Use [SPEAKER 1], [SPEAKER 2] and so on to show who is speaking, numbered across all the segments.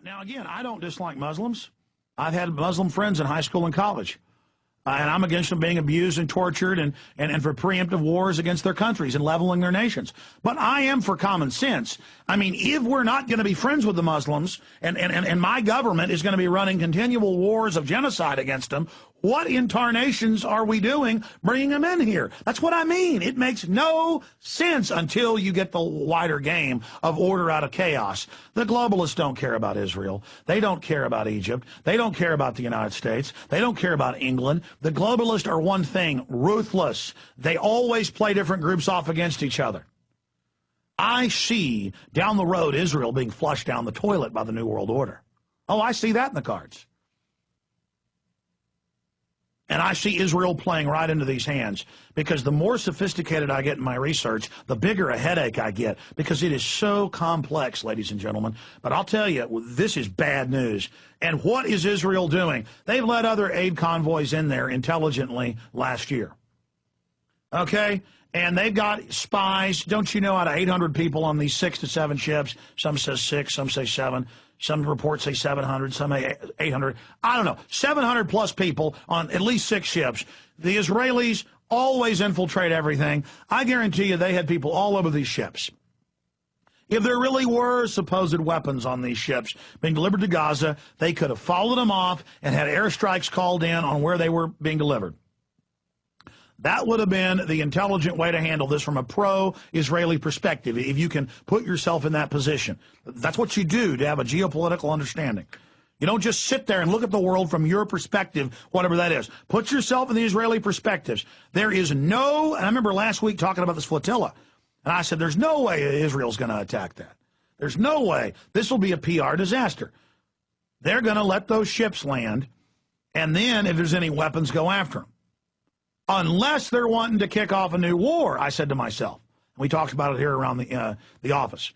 [SPEAKER 1] Now, again, I don't dislike Muslims. I've had Muslim friends in high school and college. And I'm against them being abused and tortured and for preemptive wars against their countries and leveling their nations. But I am for common sense. I mean, if we're not going to be friends with the Muslims and my government is going to be running continual wars of genocide against them, what in tarnations are we doing bringing them in here? That's what I mean. It makes no sense until you get the wider game of order out of chaos. The globalists don't care about Israel. They don't care about Egypt. They don't care about the United States. They don't care about England. The globalists are one thing, ruthless. They always play different groups off against each other. I see down the road Israel being flushed down the toilet by the New World Order. Oh, I see that in the cards. And I see Israel playing right into these hands because the more sophisticated I get in my research, the bigger a headache I get because it is so complex, ladies and gentlemen. But I'll tell you, this is bad news. And what is Israel doing? They've let other aid convoys in there intelligently last year. Okay? And they've got spies. Don't you know, out of 800 people on these 6 to 7 ships, some say 6, some say 7. Some reports say 700, some say 800. I don't know. 700 plus people on at least 6 ships. The Israelis always infiltrate everything. I guarantee you they had people all over these ships. If there really were supposed weapons on these ships being delivered to Gaza, they could have followed them off and had airstrikes called in on where they were being delivered. That would have been the intelligent way to handle this from a pro-Israeli perspective, if you can put yourself in that position. That's what you do to have a geopolitical understanding. You don't just sit there and look at the world from your perspective, whatever that is. Put yourself in the Israeli perspectives. There is no, and I remember last week talking about this flotilla, and I said, there's no way Israel's going to attack that. There's no way. This will be a PR disaster. They're going to let those ships land, and then if there's any weapons, go after them. Unless they're wanting to kick off a new war, I said to myself. We talked about it here around the office.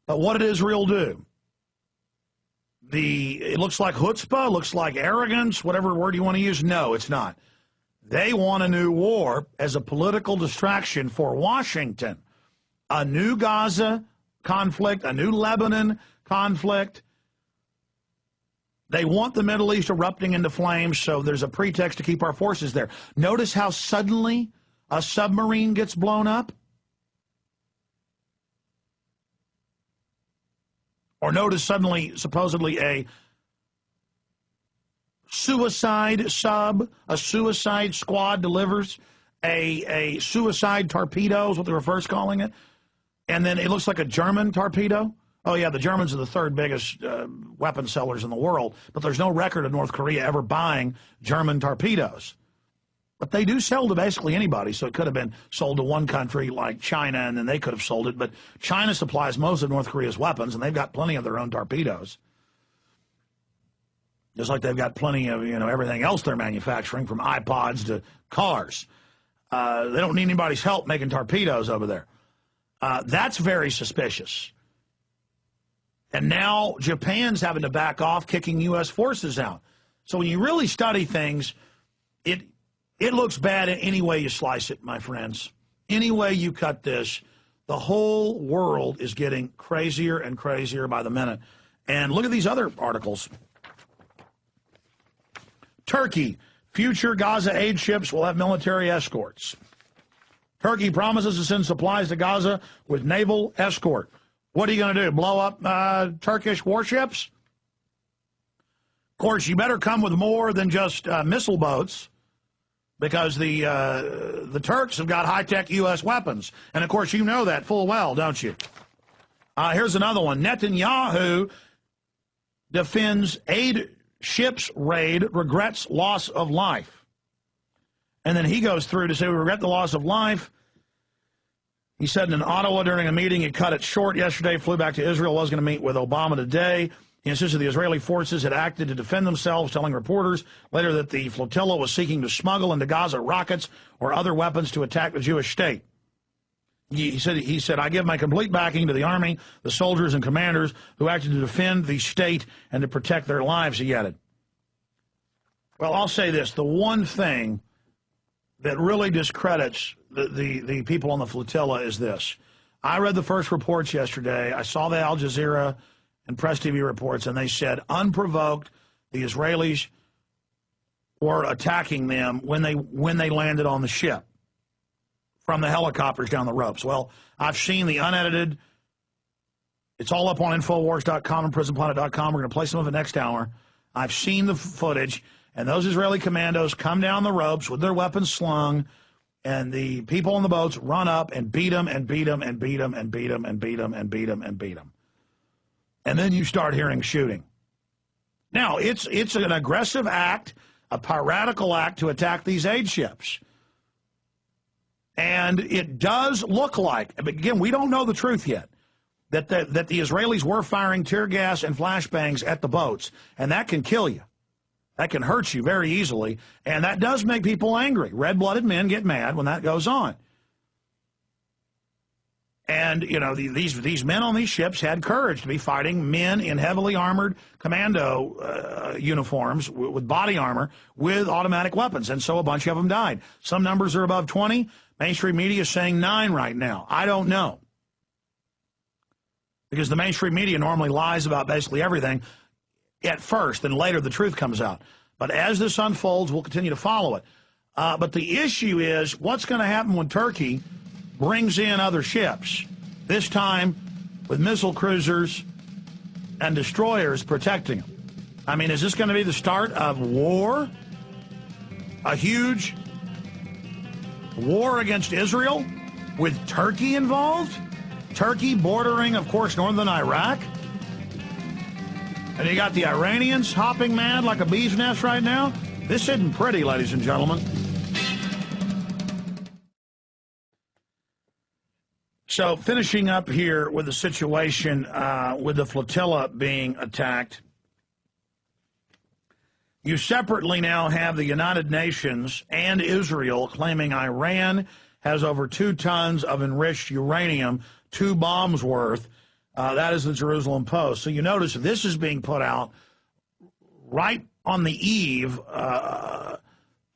[SPEAKER 1] But what did Israel do? It looks like chutzpah, looks like arrogance, whatever word you want to use. No, it's not. They want a new war as a political distraction for Washington. A new Gaza conflict, a new Lebanon conflict. They want the Middle East erupting into flames, so there's a pretext to keep our forces there. Notice how suddenly a submarine gets blown up? Or notice suddenly, supposedly, a suicide sub, a suicide squad delivers a suicide torpedo, is what they were first calling it. And then it looks like a German torpedo. Oh, yeah, the Germans are the third biggest weapon sellers in the world, but there's no record of North Korea ever buying German torpedoes. But they do sell to basically anybody, so it could have been sold to one country like China, and then they could have sold it. But China supplies most of North Korea's weapons, and they've got plenty of their own torpedoes. Just like they've got plenty of, everything else they're manufacturing, from iPods to cars. They don't need anybody's help making torpedoes over there. That's very suspicious. And now Japan's having to back off, kicking U.S. forces out. So when you really study things, it looks bad in any way you slice it, my friends. Any way you cut this, the whole world is getting crazier and crazier by the minute. And look at these other articles. Turkey, future Gaza aid ships will have military escorts. Turkey promises to send supplies to Gaza with naval escort. What are you going to do, blow up Turkish warships? Of course, you better come with more than just missile boats, because the Turks have got high-tech U.S. weapons. And, of course, you know that full well, don't you? Here's another one. Netanyahu defends aid ships raid, regrets loss of life. And then he goes through to say, we regret the loss of life. He said in Ottawa during a meeting, he cut it short yesterday, flew back to Israel, was going to meet with Obama today. He insisted the Israeli forces had acted to defend themselves, telling reporters later that the flotilla was seeking to smuggle into Gaza rockets or other weapons to attack the Jewish state. He said, I give my complete backing to the army, the soldiers and commanders who acted to defend the state and to protect their lives, he added. Well, I'll say this. The one thing that really discredits the people on the flotilla is this. I read the first reports yesterday. I saw the Al Jazeera and Press TV reports, and they said unprovoked, the Israelis were attacking them when they landed on the ship from the helicopters down the ropes. Well, I've seen the unedited. It's all up on Infowars.com and PrisonPlanet.com. We're going to play some of it next hour. I've seen the footage, and those Israeli commandos come down the ropes with their weapons slung, and the people on the boats run up and beat them and beat them and beat them and beat them and beat them and beat them and beat them. And then you start hearing shooting. Now, it's an aggressive act, a piratical act to attack these aid ships. And it does look like, again, we don't know the truth yet, that the Israelis were firing tear gas and flashbangs at the boats, and that can kill you. That can hurt you very easily, and that does make people angry. Red-blooded men get mad when that goes on. And, you know, these men on these ships had courage to be fighting men in heavily armored commando uniforms with body armor with automatic weapons, and so a bunch of them died. Some numbers are above 20. Mainstream media is saying 9 right now. I don't know. Because the mainstream media normally lies about basically everything at first, and later the truth comes out. But as this unfolds, we'll continue to follow it. But the issue is, what's going to happen when Turkey brings in other ships, this time with missile cruisers and destroyers protecting them? I mean, is this going to be the start of war? A huge war against Israel with Turkey involved? Turkey bordering, of course, northern Iraq. And you got the Iranians hopping mad like a bee's nest right now. This isn't pretty, ladies and gentlemen. So finishing up here with the situation with the flotilla being attacked, you separately now have the United Nations and Israel claiming Iran has over 2 tons of enriched uranium, 2 bombs worth. That is the Jerusalem Post. So you notice this is being put out right on the eve of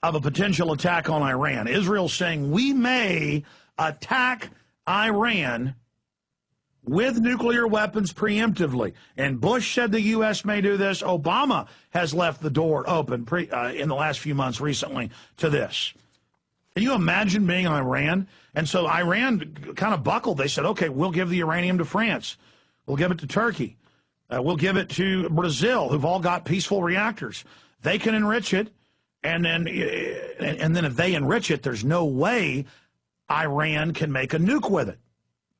[SPEAKER 1] a potential attack on Iran. Israel saying we may attack Iran with nuclear weapons preemptively. And Bush said the U.S. may do this. Obama has left the door open in the last few months recently to this. Can you imagine being in Iran? And so Iran kind of buckled. They said, okay, we'll give the uranium to France. We'll give it to Turkey. We'll give it to Brazil, who've all got peaceful reactors. They can enrich it. And then if they enrich it, there's no way Iran can make a nuke with it.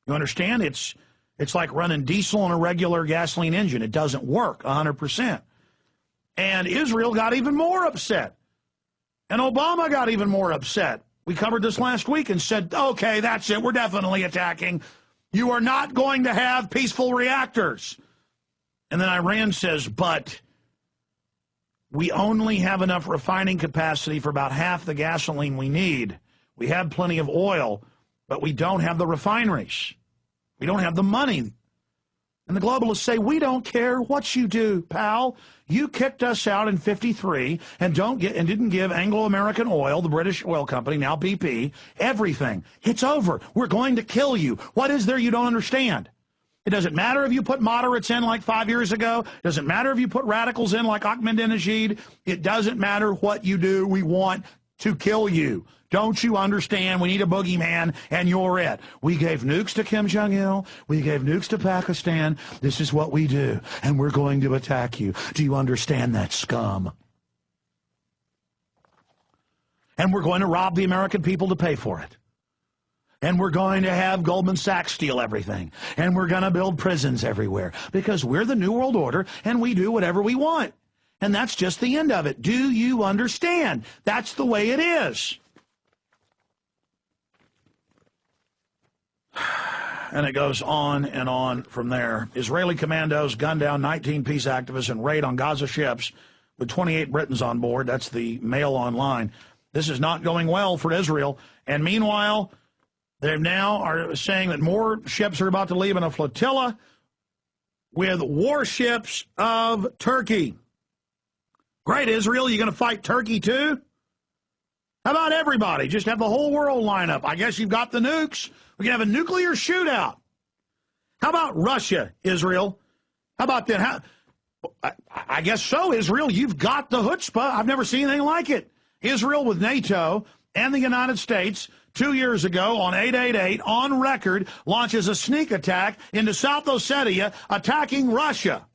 [SPEAKER 1] You understand? It's like running diesel on a regular gasoline engine. It doesn't work 100%. And Israel got even more upset. And Obama got even more upset. We covered this last week and said, okay, that's it. We're definitely attacking. You are not going to have peaceful reactors. And then Iran says, but we only have enough refining capacity for about half the gasoline we need. We have plenty of oil, but we don't have the refineries. We don't have the money. And the globalists say, we don't care what you do, pal. You kicked us out in '53 and didn't give Anglo-American Oil, the British oil company, now BP, everything. It's over. We're going to kill you. What is there you don't understand? It doesn't matter if you put moderates in like 5 years ago. It doesn't matter if you put radicals in like Ahmadinejad. It doesn't matter what you do. We want to kill you. Don't you understand? We need a boogeyman, and you're it. We gave nukes to Kim Jong-il. We gave nukes to Pakistan. This is what we do, and we're going to attack you. Do you understand that, scum? And we're going to rob the American people to pay for it. And we're going to have Goldman Sachs steal everything. And we're going to build prisons everywhere because we're the New World Order, and we do whatever we want. And that's just the end of it. Do you understand? That's the way it is. And it goes on and on from there. Israeli commandos gun down 19 peace activists and raid on Gaza ships with 28 Britons on board. That's the Mail Online. This is not going well for Israel. And meanwhile, they now are saying that more ships are about to leave in a flotilla with warships of Turkey. Great, Israel, you going to fight Turkey too? How about everybody? Just have the whole world line up. I guess you've got the nukes. We can have a nuclear shootout. How about Russia, Israel? How about that? I guess so, Israel. You've got the chutzpah. I've never seen anything like it. Israel with NATO and the United States 2 years ago on 888 on record launches a sneak attack into South Ossetia, attacking Russia.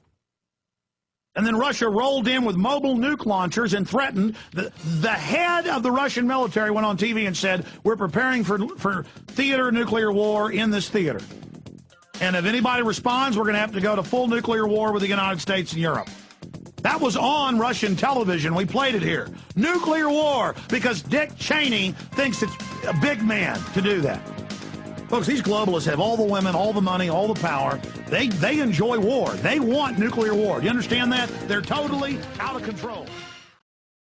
[SPEAKER 1] And then Russia rolled in with mobile nuke launchers and threatened. The head of the Russian military went on TV and said, we're preparing for theater nuclear war in this theater. And if anybody responds, we're going to have to go to full nuclear war with the United States and Europe. That was on Russian television. We played it here. Nuclear war, because Dick Cheney thinks it's a big man to do that. Folks, these globalists have all the women, all the money, all the power. They enjoy war. They want nuclear war. Do you understand that? They're totally out of control.